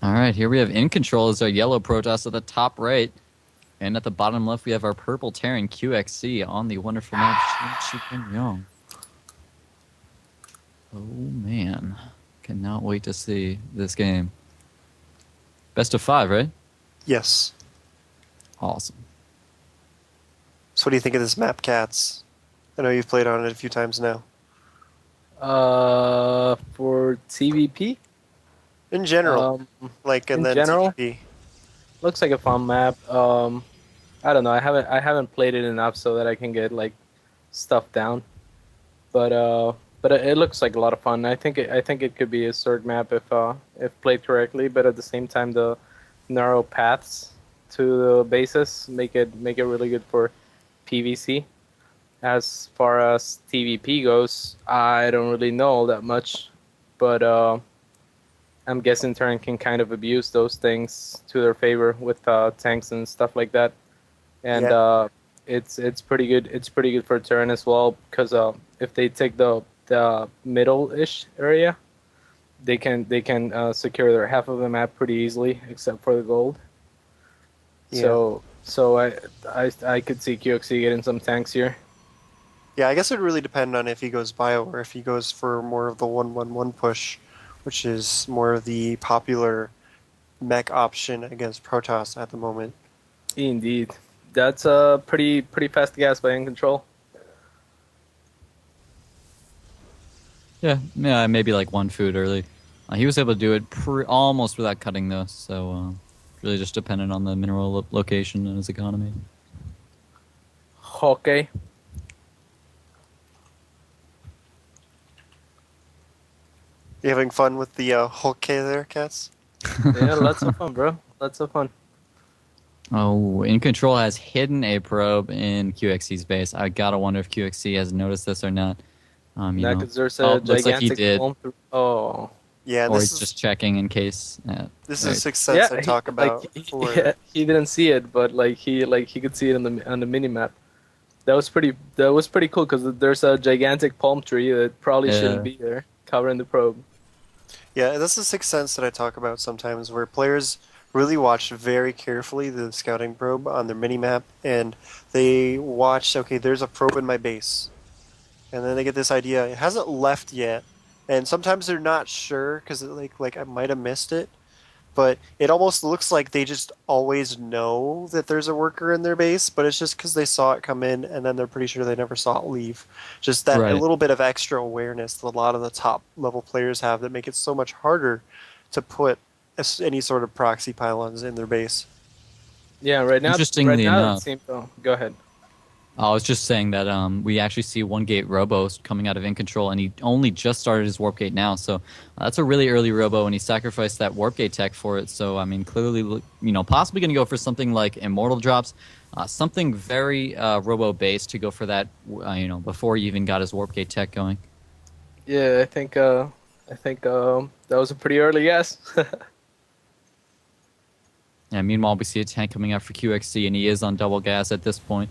All right, here we have iNcontroL as our yellow Protoss at the top right. And at the bottom left, we have our purple Terran QXC on the wonderful map Yong. Oh, man. Cannot wait to see this game. Best of 5, right? Yes. Awesome. So what do you think of this map, CatZ? I know you've played on it a few times now. For TVP, In general, and in then general, TVP. looks like a fun map. I don't know. I haven't played it enough so that I can get like stuff down. But it looks like a lot of fun. I think it could be a sword map if played correctly. But at the same time, the narrow paths to the bases make it really good for PvC. As far as TVP goes, I don't really know all that much, but I'm guessing Terran can kind of abuse those things to their favor with tanks and stuff like that. And Yeah. it's pretty good. It's pretty good for Terran as well because if they take the middle-ish area, they can secure their half of the map pretty easily, except for the gold. Yeah. So I could see QXC getting some tanks here. Yeah, I guess it would really depend on if he goes bio or if he goes for more of the 1-1-1 push, which is more of the popular mech option against Protoss at the moment. Indeed, that's a pretty fast gas by iNcontroL. Yeah, maybe like one food early. He was able to do it almost without cutting, though, so really just dependent on the mineral location and his economy. Okay. You having fun with the Hokke there, CatZ? Yeah, lots of fun, bro. Lots of fun. Oh, iNcontroL has hidden a probe in QXC's base. I gotta wonder if QXC has noticed this or not. Yeah, because there's Oh, a looks like he gigantic did. palm through. Oh. Yeah, Or this he's is just checking in case. this Right. is Sixth Sense I talk Like about for. yeah, he didn't see it, but he could see it on the mini map. That was pretty cool because there's a gigantic palm tree that probably shouldn't Yeah. be there, covering the probe. Yeah, this is Sixth Sense that I talk about sometimes, where players really watch very carefully the scouting probe on their minimap, and they watch, okay, there's a probe in my base. And then they get this idea, it hasn't left yet. And sometimes they're not sure, because like I might have missed it. But it almost looks like they just always know that there's a worker in their base, but it's just because they saw it come in and then they're pretty sure they never saw it leave. Just that a Right. little bit of extra awareness that a lot of the top level players have that make it so much harder to put any sort of proxy pylons in their base. Yeah, right now Interestingly it enough, seems. Oh, go ahead. I was just saying that we actually see one gate robo coming out of iNcontroL, and he only just started his warp gate now. So that's a really early robo, and he sacrificed that warp gate tech for it. So I mean, clearly, possibly going to go for something like immortal drops, something very robo based to go for that. Before he even got his warp gate tech going. Yeah, I think that was a pretty early guess. Yeah. Meanwhile, we see a tank coming out for QXC, and he is on double gas at this point.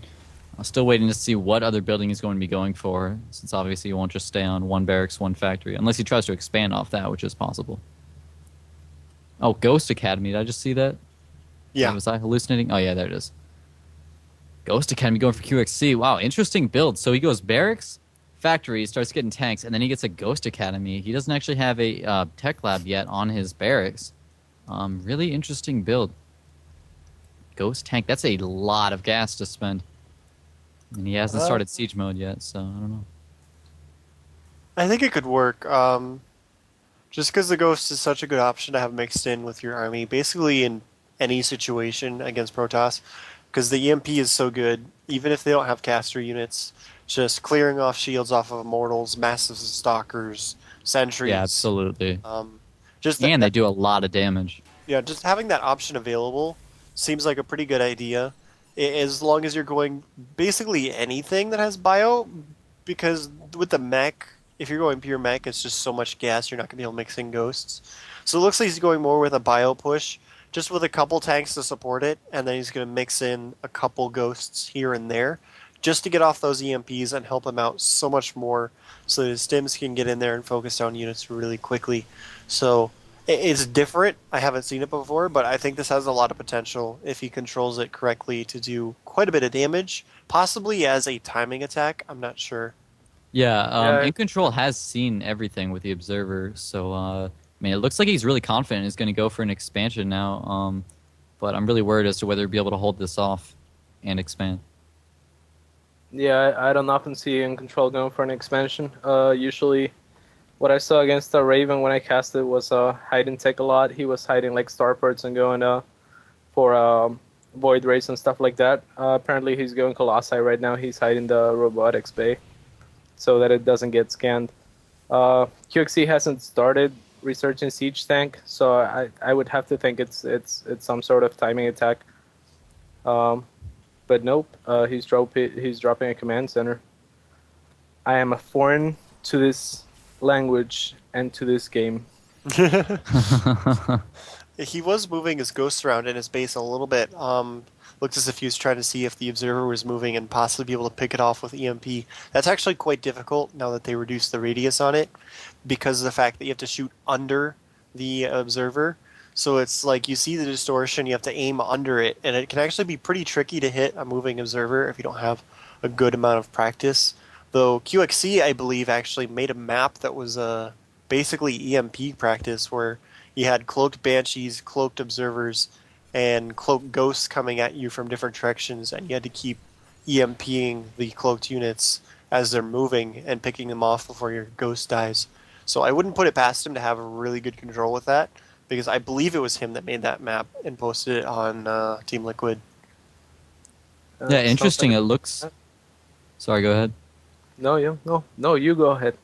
I'm still waiting to see what other building he's going to be going for, since obviously he won't just stay on one barracks, one factory, unless he tries to expand off that, which is possible. Oh, Ghost Academy. Did I just see that? Yeah. Was I hallucinating? Oh, yeah, there it is. Ghost Academy going for QXC. Wow, interesting build. So he goes barracks, factory, starts getting tanks, and then he gets a Ghost Academy. He doesn't actually have a tech lab yet on his barracks. Really interesting build. Ghost tank. That's a lot of gas to spend. And he hasn't started siege mode yet, so I don't know. I think it could work. Just because the Ghost is such a good option to have mixed in with your army, basically in any situation against Protoss, because the EMP is so good, even if they don't have caster units, just clearing off shields off of immortals, massive stalkers, sentries. Yeah, absolutely. Just And they do a lot of damage. yeah, just having that option available seems like a pretty good idea. As long as you're going basically anything that has bio, because with the mech, if you're going pure mech, it's just so much gas, you're not going to be able to mix in ghosts. So it looks like he's going more with a bio push, just with a couple tanks to support it, and then he's going to mix in a couple ghosts here and there, just to get off those EMPs and help him out so much more so that his stims can get in there and focus down units really quickly. So it's different. I haven't seen it before, but I think this has a lot of potential if he controls it correctly to do quite a bit of damage, possibly as a timing attack. I'm not sure. Yeah, Yeah. iNcontroL has seen everything with the Observer, so I mean, it looks like he's really confident he's going to go for an expansion now. But I'm really worried as to whether he'll be able to hold this off and expand. Yeah, I don't often see iNcontroL going for an expansion. Usually, what I saw against Raven when I cast it was hide and take a lot. He was hiding like starports and going for void rays and stuff like that. Apparently, he's going Colossi right now. He's hiding the robotics bay so that it doesn't get scanned. QXC hasn't started researching siege tank, so I would have to think it's some sort of timing attack. But nope, he's dropping a command center. I am a foreign to this language and to this game. He was moving his ghost around in his base a little bit. Looked as if he was trying to see if the observer was moving and possibly be able to pick it off with EMP. That's actually quite difficult now that they reduced the radius on it because of the fact that you have to shoot under the observer. So it's like you see the distortion, you have to aim under it, and it can actually be pretty tricky to hit a moving observer if you don't have a good amount of practice. Though QXC, I believe, actually made a map that was basically EMP practice where you had cloaked banshees, cloaked observers, and cloaked ghosts coming at you from different directions, and you had to keep EMPing the cloaked units as they're moving and picking them off before your ghost dies. So I wouldn't put it past him to have a really good control with that, because I believe it was him that made that map and posted it on Team Liquid. Yeah, interesting. It looks. Sorry, go ahead. No, you go ahead.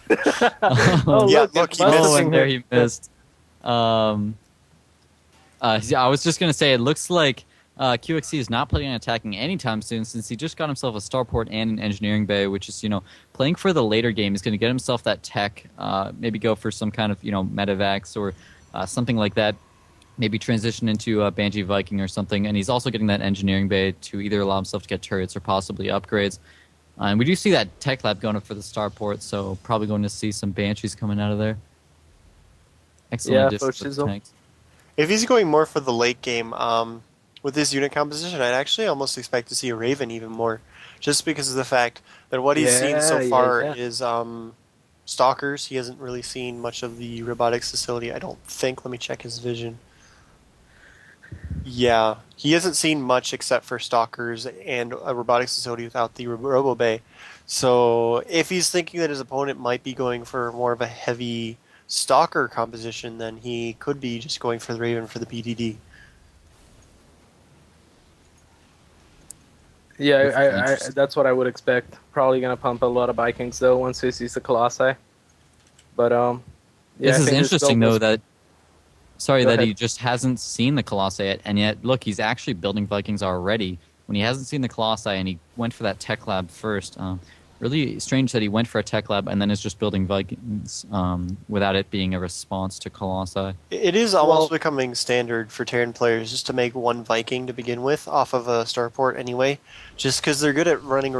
Yeah, look, he missed. And there he missed. Yeah, I was just gonna say, it looks like QXC is not planning on attacking anytime soon, since he just got himself a starport and an engineering bay, which is, playing for the later game. He's gonna get himself that tech, maybe go for some kind of, medevacs or something like that. Maybe transition into Banshee Viking or something, and he's also getting that engineering bay to either allow himself to get turrets or possibly upgrades. And we do see that tech lab going up for the starport, so probably going to see some Banshees coming out of there. Excellent addition for the tanks. If he's going more for the late game, with his unit composition, I'd actually almost expect to see a Raven even more, just because of the fact that what he's seen so far is Stalkers. He hasn't really seen much of the robotics facility, I don't think. Let me check his vision. Yeah, he hasn't seen much except for Stalkers and a robotics facility without the Robo Bay. So if he's thinking that his opponent might be going for more of a heavy Stalker composition, then he could be just going for the Raven for the BDD. Yeah, that's what I would expect. Probably gonna pump a lot of Vikings though once he sees the Colossi. But yeah, this is interesting though that he just hasn't seen the Colossi yet, and yet look, he's actually building Vikings already when he hasn't seen the Colossi, and he went for that tech lab first. Really strange that he went for a tech lab and then is just building Vikings without it being a response to Colossi. It is almost becoming standard for Terran players just to make one Viking to begin with off of a starport anyway, just because they're good at running around